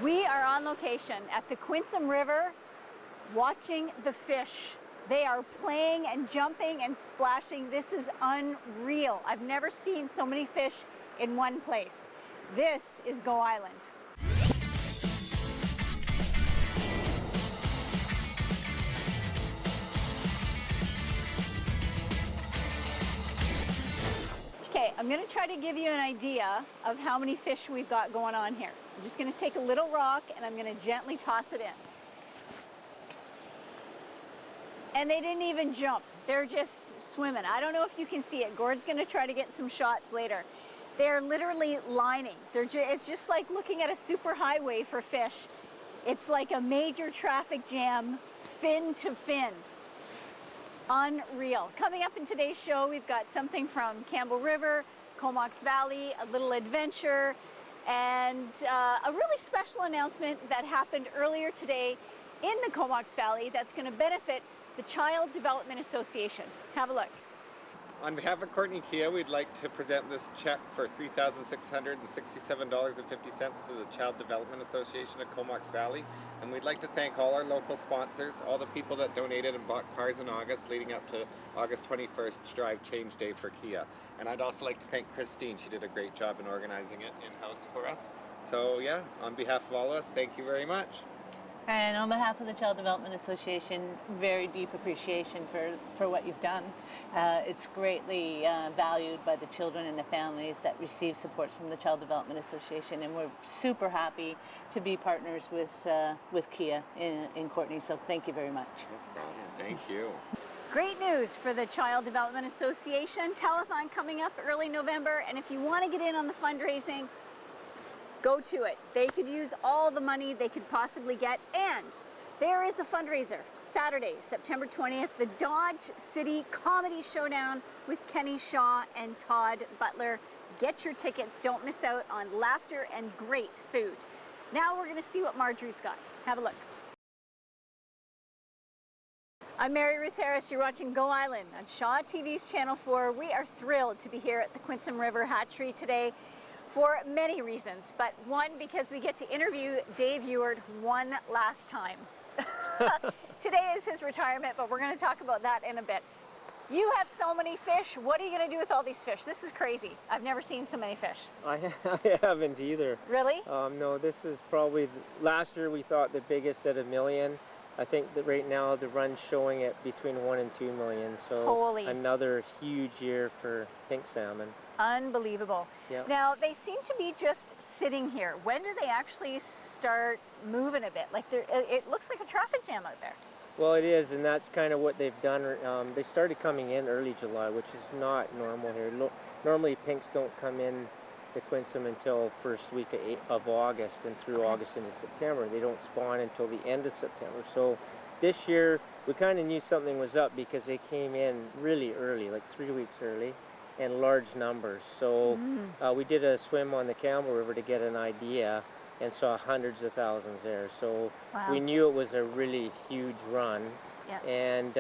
We are on location at the Quinsam River watching the fish. They are playing and jumping and splashing. This is unreal. I've never seen so many fish in one place. This is Go Island. Okay, I'm going to try to give you an idea of how many fish we've got going on here. I'm just going to take a little rock and I'm going to gently toss it in. And they didn't even jump. They're just swimming. I don't know if you can see it. Gord's going to try to get some shots later. They're literally lining. It's just like looking at a super highway for fish. It's like a major traffic jam, fin to fin. Unreal. Coming up in today's show, we've got something from Campbell River, Comox Valley, a little adventure, and a really special announcement that happened earlier today in the Comox Valley that's going to benefit the Child Development Association. Have a look. On behalf of Courtney Kia, we'd like to present this check for $3,667.50 to the Child Development Association of Comox Valley. And we'd like to thank all our local sponsors, all the people that donated and bought cars in August leading up to August 21st, Drive Change Day for Kia. And I'd also like to thank Christine. She did a great job in organizing it in-house for us. So yeah, on behalf of all of us, thank you very much. And on behalf of the Child Development Association, very deep appreciation for what you've done. It's greatly valued by the children and the families that receive support from the Child Development Association, and we're super happy to be partners with Kia in Courtney, so thank you very much. No problem. Thank you. Great news for the Child Development Association. Telethon coming up early November, and if you want to get in on the fundraising, go to it. They could use all the money they could possibly get, and there is a fundraiser Saturday, September 20th, the Dodge City Comedy Showdown with Kenny Shaw and Todd Butler. Get your tickets. Don't miss out on laughter and great food. Now we're going to see what Marjorie's got. Have a look. I'm Mary Ruth Harris. You're watching Go Island on Shaw TV's Channel 4. We are thrilled to be here at the Quinsam River Hatchery today, for many reasons, but one, because we get to interview Dave Ewart one last time. Today is his retirement, but we're going to talk about that in a bit. You have so many fish. What are you going to do with all these fish? This is crazy. I've never seen so many fish. I haven't either. Really? No, this is probably, last year we thought the biggest at 1 million. I think that right now the run's showing it between 1 and 2 million, so Holy. Another huge year for pink salmon. Unbelievable. Yep. Now, they seem to be just sitting here. When do they actually start moving a bit? Like, it looks like a traffic jam out there. Well, it is, and that's kind of what they've done. They started coming in early July, which is not normal here. Normally, pinks don't come in the Quinsam until first week of August and through August into September. They don't spawn until the end of September. So this year, we kind of knew something was up because they came in really early, like 3 weeks early, in large numbers. So we did a swim on the Campbell River to get an idea and saw hundreds of thousands there. So we knew it was a really huge run. Yep. And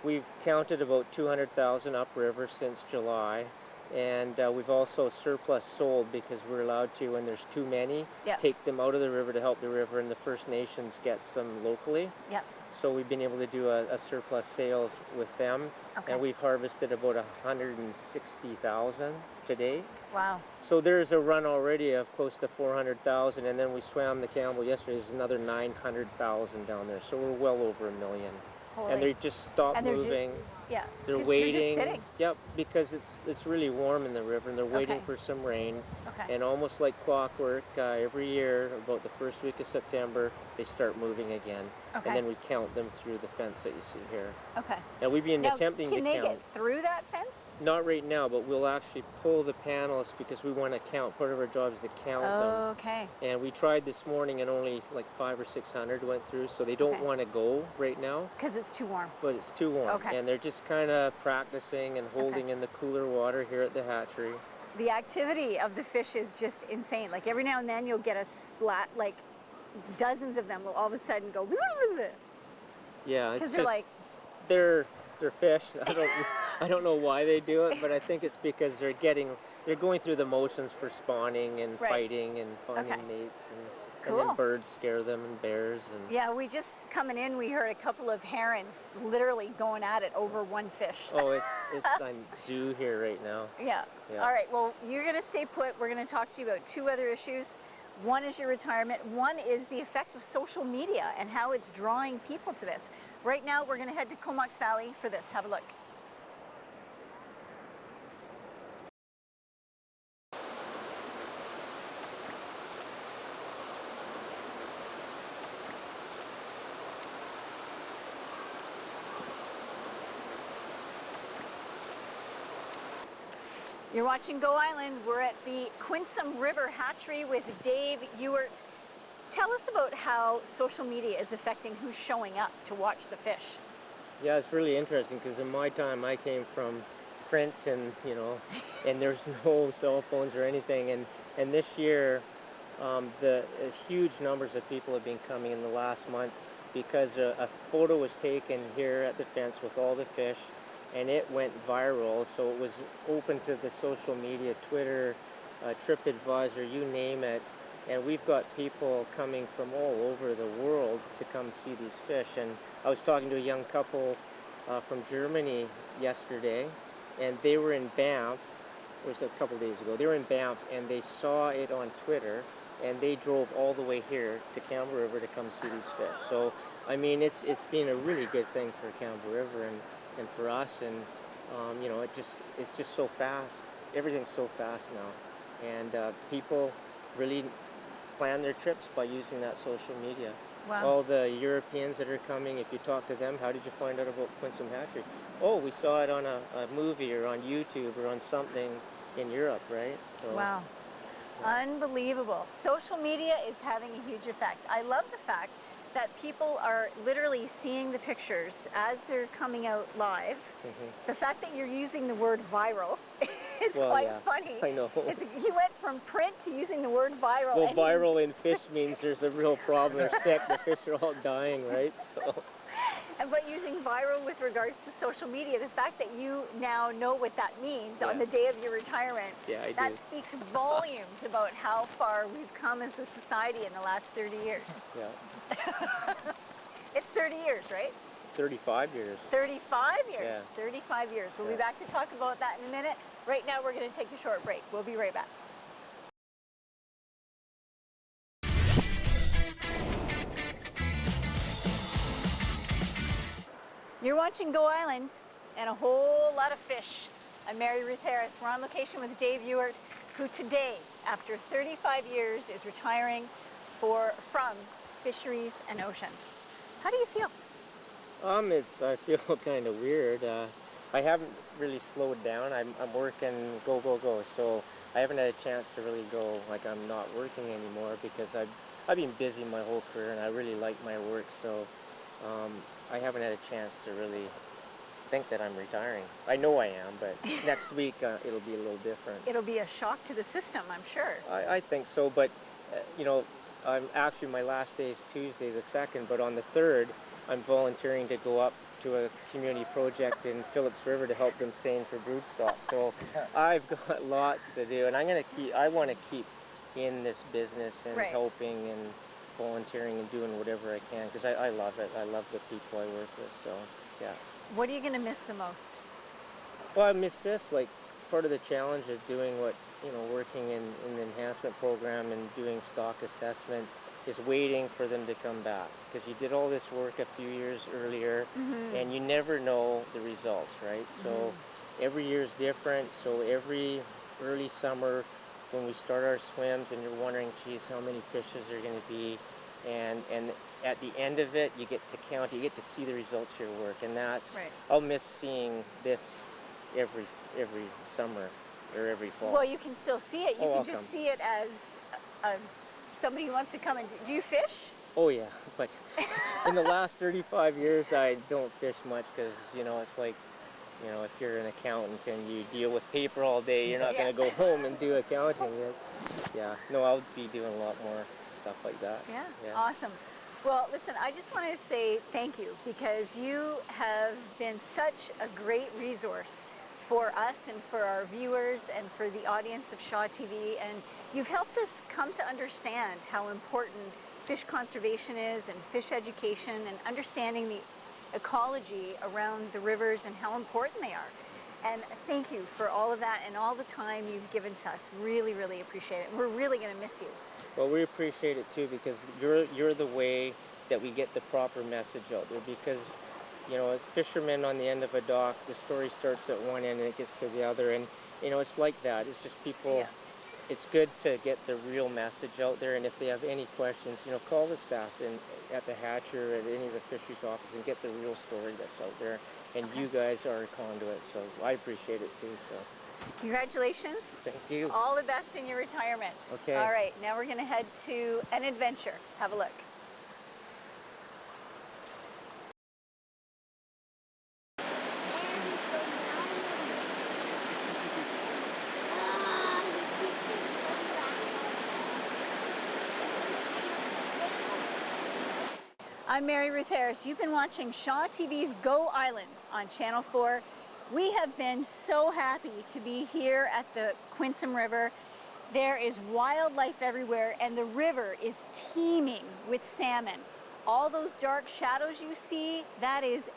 we've counted about 200,000 upriver since July. And we've also surplus sold because we're allowed to, when there's too many, take them out of the river to help the river, and the First Nations get some locally. Yep. So we've been able to do a surplus sales with them, and we've harvested about 160,000 today. Wow. So there's a run already of close to 400,000, and then we swam the Campbell yesterday. There's another 900,000 down there, so we're well over 1 million. Holy. And they just stopped moving. They're waiting. They're just sitting. Yep, because it's really warm in the river, and they're waiting for some rain. And almost like clockwork, every year, about the first week of September, they start moving again. And then we count them through the fence that you see here. And we've been attempting to count. Can they get through that fence? Not right now, but we'll actually pull the panels because we want to count. Part of our job is to count them. And we tried this morning, and only like 500 or 600 went through, so they don't want to go right now. Because it's too warm. But it's too warm. And they're just kind of practicing and holding in the cooler water here at the hatchery. The activity of the fish is just insane. Like every now and then you'll get a splat, like dozens of them will all of a sudden go. Yeah, it's just like they're fish. I don't know why they do it, but I think it's because they're going through the motions for spawning and fighting and finding mates, And Cool. then birds scare them and bears and Yeah, we just coming in, we heard a couple of herons literally going at it over one fish. oh, it's I'm zoo here right now. Yeah. Yeah. All right. Well, you're going to stay put. We're going to talk to you about two other issues. One is your retirement. One is the effect of social media and how it's drawing people to this. Right now, we're going to head to Comox Valley for this. Have a look. You're watching Go Island. We're at the Quinsam River Hatchery with Dave Ewart. Tell us about how social media is affecting who's showing up to watch the fish. Yeah, it's really interesting because in my time I came from print and and there's no cell phones or anything, and this year the huge numbers of people have been coming in the last month because a photo was taken here at the fence with all the fish, and it went viral. So it was open to the social media, Twitter, TripAdvisor, you name it. And we've got people coming from all over the world to come see these fish. And I was talking to a young couple from Germany yesterday, and they were in Banff. It was a couple days ago. They were in Banff, and they saw it on Twitter, and they drove all the way here to Campbell River to come see these fish. So, I mean, it's been a really good thing for Campbell River and for us. And it's just so fast. Everything's so fast now, and people really plan their trips by using that social media. Wow. All the Europeans that are coming, if you talk to them, how did you find out about Quinsam Hatchery? Oh, we saw it on a movie or on YouTube or on something in Europe, right? So, Wow. Unbelievable. Social media is having a huge effect. I love the fact that people are literally seeing the pictures as they're coming out live. The fact that you're using the word viral is Well, quite yeah, funny. I know. You went from print to using the word viral. Well, and viral in fish means there's a real problem. They're sick. The fish are all dying, right? So. But using viral with regards to social media, the fact that you now know what that means on Yeah. the day of your retirement, Yeah, I that do. speaks volumes about how far we've come as a society in the last 30 years. Yeah, It's 30 years, right? 35 years. 35 years. Yeah. 35 years. We'll be Yeah. back to talk about that in a minute. Right now, we're going to take a short break. We'll be right back. You're watching Go Island and a whole lot of fish. I'm Mary Ruth Harris. We're on location with Dave Ewart, who today, after 35 years, is retiring from fisheries and oceans. How do you feel? I feel kind of weird. I haven't really slowed down. I'm working go, so I haven't had a chance to really go like I'm not working anymore because I've been busy my whole career and I really like my work, so I haven't had a chance to really think that I'm retiring. I know I am, but next week it'll be a little different. It'll be a shock to the system, I'm sure. I think so, but I'm actually, my last day is Tuesday the 2nd, but on the 3rd I'm volunteering to go up to a community project in Phillips River to help them seine for broodstock. So I've got lots to do, and I want to keep in this business and Right. helping and volunteering and doing whatever I can because I love it. I love the people I work with, so yeah. What are you going to miss the most? Well, I miss this, like part of the challenge of doing what, working in the enhancement program and doing stock assessment is waiting for them to come back because you did all this work a few years earlier and you never know the results, right? So every year is different. So every early summer when we start our swims and you're wondering, geez, how many fishes are going to be, and at the end of it you get to count, you get to see the results of your work, and that's Right. I'll miss seeing this every summer or every fall. Well, you can still see it. You Oh, can I'll just come. see it as somebody who wants to come and do you fish? Oh yeah, but in the last 35 years I don't fish much because it's like, if you're an accountant and you deal with paper all day, you're not Yeah. going to go home and do accounting. No, I'll be doing a lot more stuff like that. Yeah. Yeah. Awesome. Well, listen, I just want to say thank you because you have been such a great resource for us and for our viewers and for the audience of Shaw TV. And You've helped us come to understand how important fish conservation is and fish education and understanding the ecology around the rivers and how important they are. And thank you for all of that and all the time you've given to us. Really, really appreciate it. We're really going to miss you. Well, we appreciate it too, because you're the way that we get the proper message out there. Because, you know, as fishermen on the end of a dock, the story starts at one end and it gets to the other, and you know, it's like that. It's just people. Yeah. It's good to get the real message out there, and if they have any questions, you know, call the staff at the Hatchery or at any of the fisheries office and get the real story that's out there. And you guys are a conduit, so I appreciate it too. So Congratulations. thank you. All the best in your retirement. Okay. All right, now we're going to head to an adventure. Have a look. I'm Mary Ruth Harris. You've been watching Shaw TV's Go Island on Channel 4. We have been so happy to be here at the Quinsam River. There is wildlife everywhere, and the river is teeming with salmon. All those dark shadows you see, that is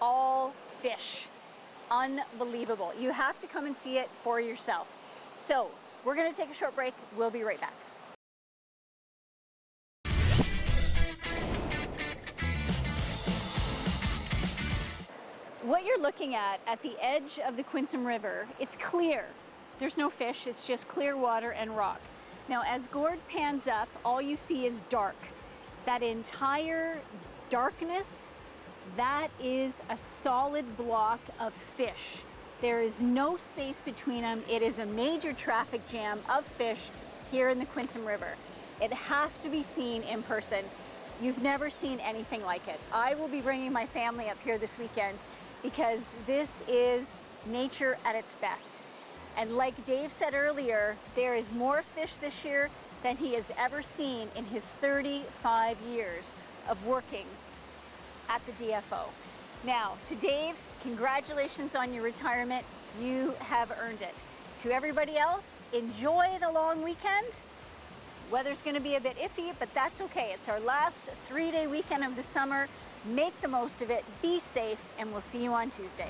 all fish. Unbelievable. You have to come and see it for yourself. So we're going to take a short break. We'll be right back. What you're looking at the edge of the Quinsam River, it's clear. There's no fish, it's just clear water and rock. Now, as Gord pans up, all you see is dark. That entire darkness, that is a solid block of fish. There is no space between them. It is a major traffic jam of fish here in the Quinsam River. It has to be seen in person. You've never seen anything like it. I will be bringing my family up here this weekend because this is nature at its best. And like Dave said earlier, there is more fish this year than he has ever seen in his 35 years of working at the DFO. Now, to Dave, congratulations on your retirement. You have earned it. To everybody else, enjoy the long weekend. Weather's going to be a bit iffy, but that's okay. It's our last 3-day weekend of the summer. Make the most of it, be safe, and we'll see you on Tuesday.